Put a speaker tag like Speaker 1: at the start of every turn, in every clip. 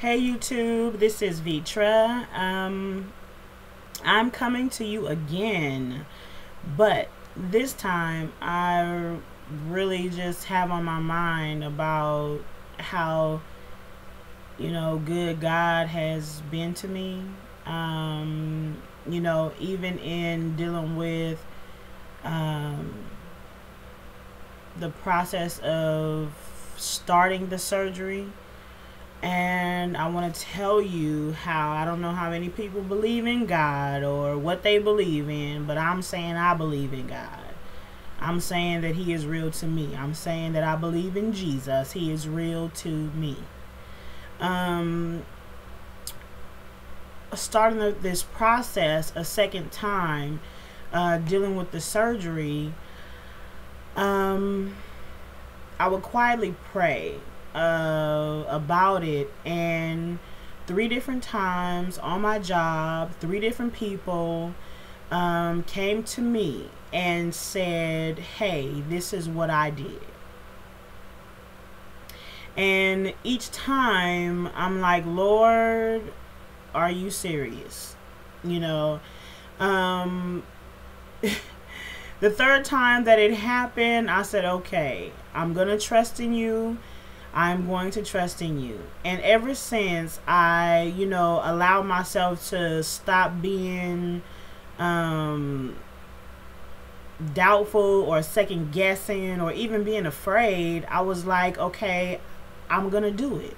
Speaker 1: Hey YouTube, this is Vitra. I'm coming to you again, but this time I really just have on my mind about how good God has been to me. Even in dealing with the process of starting the surgery. And I want to tell you how I don't know how many people believe in God or what they believe in, but I'm saying I believe in God. I'm saying that He is real to me. I'm saying that I believe in Jesus. He is real to me. Starting this process a second time, dealing with the surgery, I would quietly pray about it, and 3 different times on my job 3 different people came to me and said, hey, this is what I did. And each time I'm like, Lord, are you serious? The 3rd time that it happened, I said, okay, I'm gonna trust in you. I'm going to trust in you. And ever since I, allowed myself to stop being doubtful or second guessing or even being afraid, I was like, okay, I'm going to do it.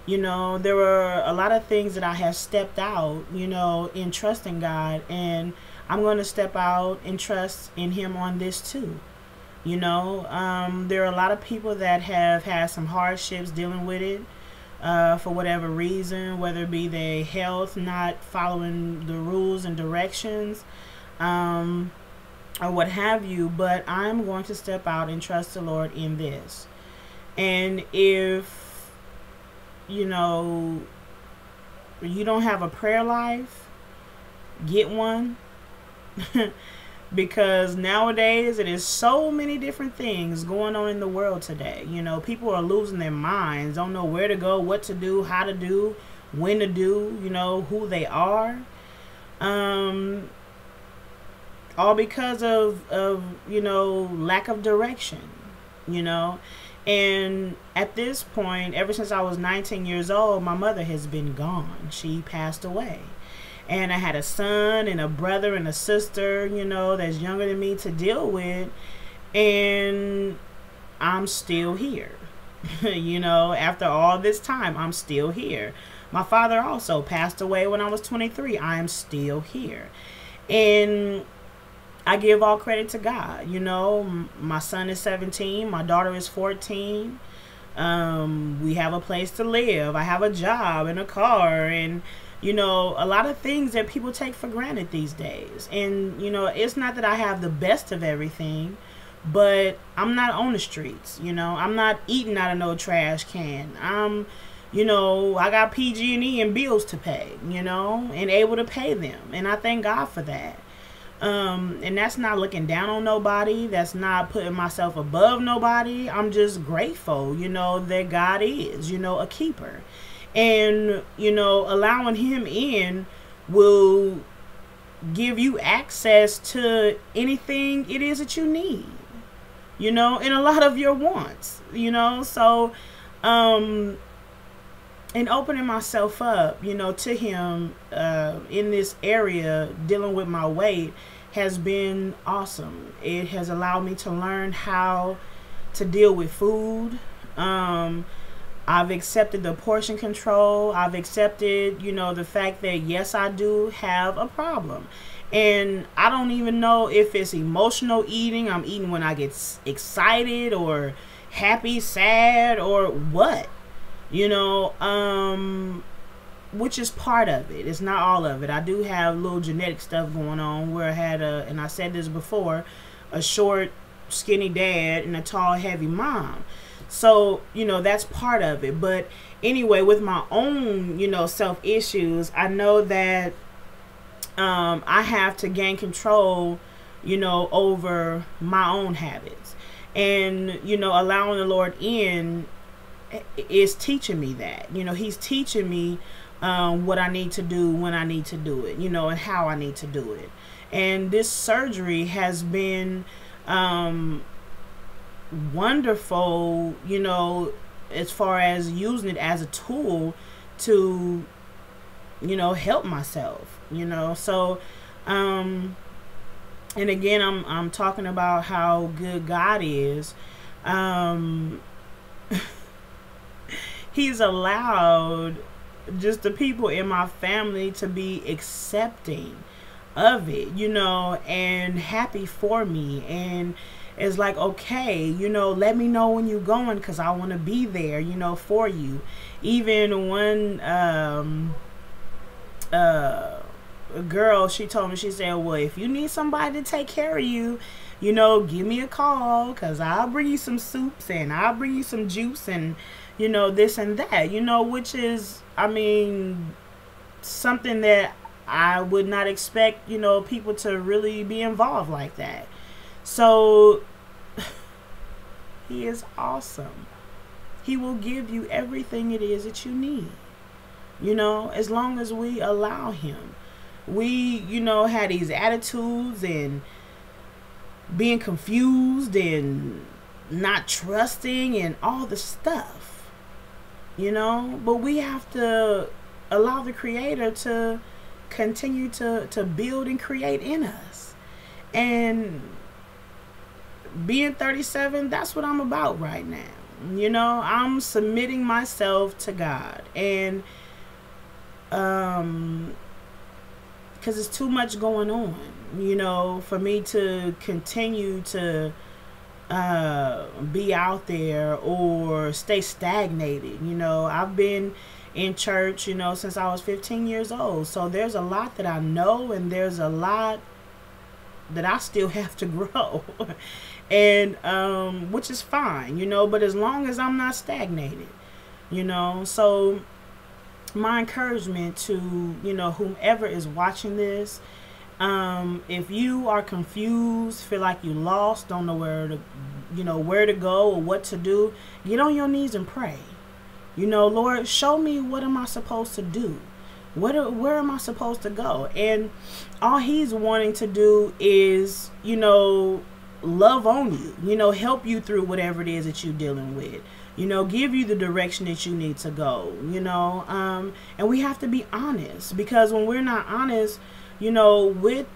Speaker 1: There were a lot of things that I have stepped out, in trusting God, and I'm going to step out and trust in Him on this too. There are a lot of people that have had some hardships dealing with it for whatever reason, whether it be their health, not following the rules and directions, or what have you. But I'm going to step out and trust the Lord in this. And if, you don't have a prayer life, get one. Because nowadays it is so many different things going on in the world today. People are losing their minds, don't know where to go, what to do, how to do, when to do, who they are. All because of lack of direction, And at this point, ever since I was 19 years old, my mother has been gone. She passed away. And I had a son and a brother and a sister, that's younger than me to deal with. And I'm still here. After all this time, I'm still here. My father also passed away when I was 23. I am still here. And I give all credit to God. My son is 17. My daughter is 14. We have a place to live. I have a job and a car and a lot of things that people take for granted these days. And, it's not that I have the best of everything, but I'm not on the streets. I'm not eating out of no trash can. I got PG&E and bills to pay, and able to pay them. And I thank God for that. And that's not looking down on nobody. That's not putting myself above nobody. I'm just grateful, that God is, a keeper. And, allowing Him in will give you access to anything it is that you need, and a lot of your wants, So, in opening myself up, to Him in this area, dealing with my weight has been awesome. It has allowed me to learn how to deal with food. I've accepted the portion control. I've accepted, the fact that, yes, I do have a problem. And I don't even know if it's emotional eating. I'm eating when I get excited or happy, sad, or what, which is part of it. It's not all of it. I do have little genetic stuff going on where I had and I said this before, a short, skinny dad and a tall, heavy mom. So, that's part of it. But anyway, with my own, self issues, I know that I have to gain control, over my own habits. And, allowing the Lord in is teaching me that. He's teaching me what I need to do, when I need to do it, and how I need to do it. And this surgery has been wonderful, as far as using it as a tool to, help myself, So, and again, I'm talking about how good God is. He's allowed just the people in my family to be accepting of it, and happy for me. And it's like, okay, let me know when you're going, because I want to be there, for you. Even one a girl, she told me, she said, well, if you need somebody to take care of you, give me a call, because I'll bring you some soups and I'll bring you some juice and, this and that, which is, something that I would not expect, people to really be involved like that. So he is awesome. He will give you everything it is that you need, as long as we allow him. We, had these attitudes and being confused and not trusting and all the stuff, but we have to allow the Creator to continue to build and create in us. And being 37, that's what I'm about right now. I'm submitting myself to God, and because it's too much going on, for me to continue to be out there or stay stagnated. I've been in church, since I was 15 years old. So there's a lot that I know, and there's a lot that I still have to grow. And which is fine, but as long as I'm not stagnated, so my encouragement to, whomever is watching this, if you are confused, feel like you lost, don't know where to go or what to do, get on your knees and pray. Lord, show me, what am I supposed to do? Where am I supposed to go? And all he's wanting to do is, love on you, help you through whatever it is that you're dealing with, give you the direction that you need to go, and we have to be honest, because when we're not honest, with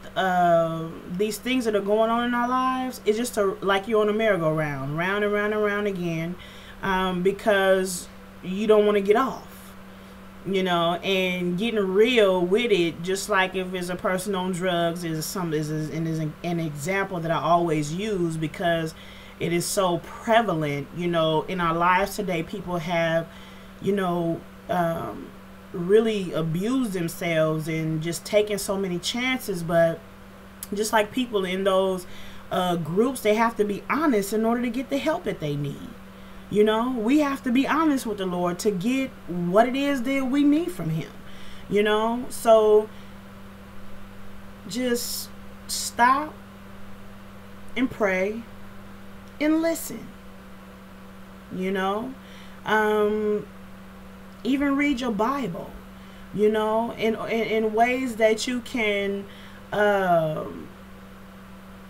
Speaker 1: these things that are going on in our lives, it's just like you're on a merry-go-round, round and round and round again, because you don't want to get off. And getting real with it, just like if it's a person on drugs, is an example that I always use, because it is so prevalent, in our lives today. People have, really abused themselves and just taken so many chances. But just like people in those groups, they have to be honest in order to get the help that they need. We have to be honest with the Lord to get what it is that we need from him, so just stop and pray and listen, even read your Bible, in ways that you can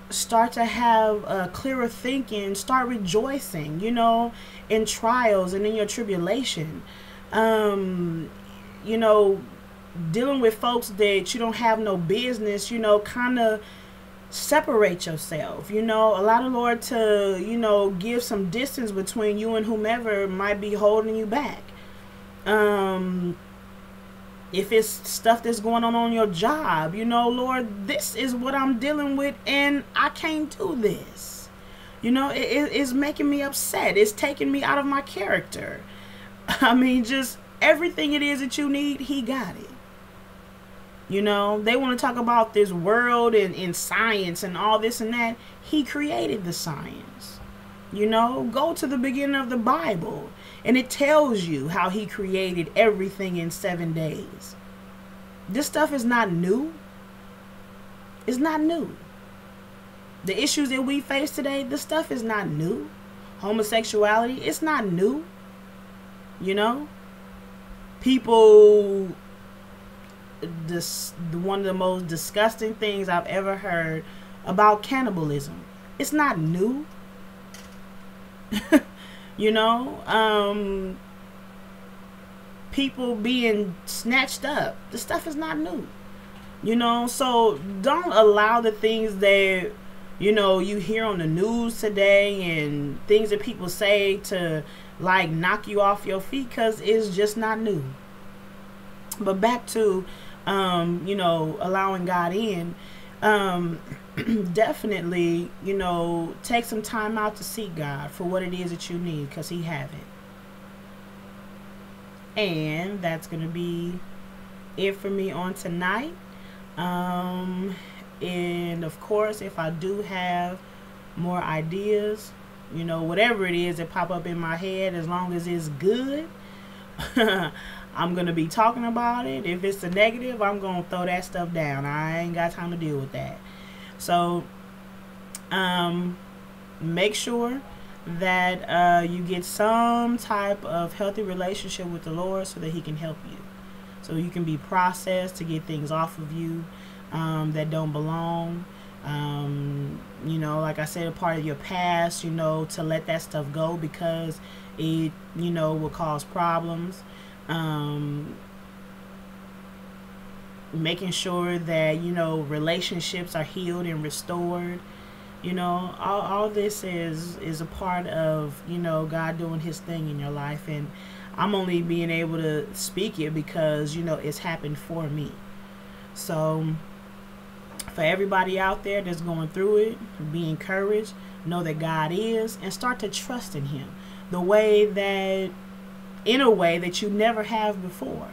Speaker 1: start to have a clearer thinking, start rejoicing, in trials and in your tribulation, dealing with folks that you don't have no business, kind of separate yourself, allow the Lord to, give some distance between you and whomever might be holding you back. If it's stuff that's going on your job, Lord, this is what I'm dealing with and I can't do this. It's making me upset. It's taking me out of my character. Just everything it is that you need, he got it. They want to talk about this world and science and all this and that. He created the science. Go to the beginning of the Bible, and it tells you how he created everything in 7 days. This stuff is not new. It's not new. The issues that we face today, this stuff is not new. Homosexuality, it's not new. You know, people, this one of the most disgusting things I've ever heard about cannibalism. It's not new. You know, people being snatched up. The stuff is not new. You know, so don't allow the things that, you know, you hear on the news today and things that people say to like knock you off your feet, because it's just not new. But back to, you know, allowing God in. Definitely, you know, take some time out to seek God for what it is that you need, because He have it. And that's going to be it for me on tonight. And of course, if I do have more ideas, you know, whatever it is that pop up in my head, as long as it's good, I'm going to be talking about it. If it's a negative, I'm going to throw that stuff down. I ain't got time to deal with that. So, make sure that you get some type of healthy relationship with the Lord so that He can help you. So you can be processed to get things off of you that don't belong. You know, like I said, a part of your past, you know, to let that stuff go, because it, you know, will cause problems. Making sure that, you know, relationships are healed and restored. You know, all this is a part of, you know, God doing His thing in your life. And I'm only being able to speak it because, you know, it's happened for me. So for everybody out there that's going through it, be encouraged. Know that God is, and start to trust in Him in a way that you never have before.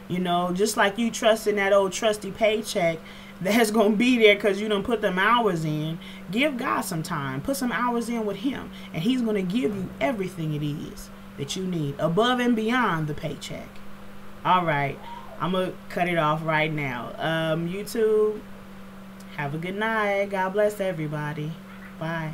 Speaker 1: You know, just like you trust in that old trusty paycheck that's going to be there because you don't put them hours in. Give God some time. Put some hours in with Him, and He's going to give you everything it is that you need above and beyond the paycheck. All right. I'm going to cut it off right now. YouTube, have a good night. God bless everybody. Bye.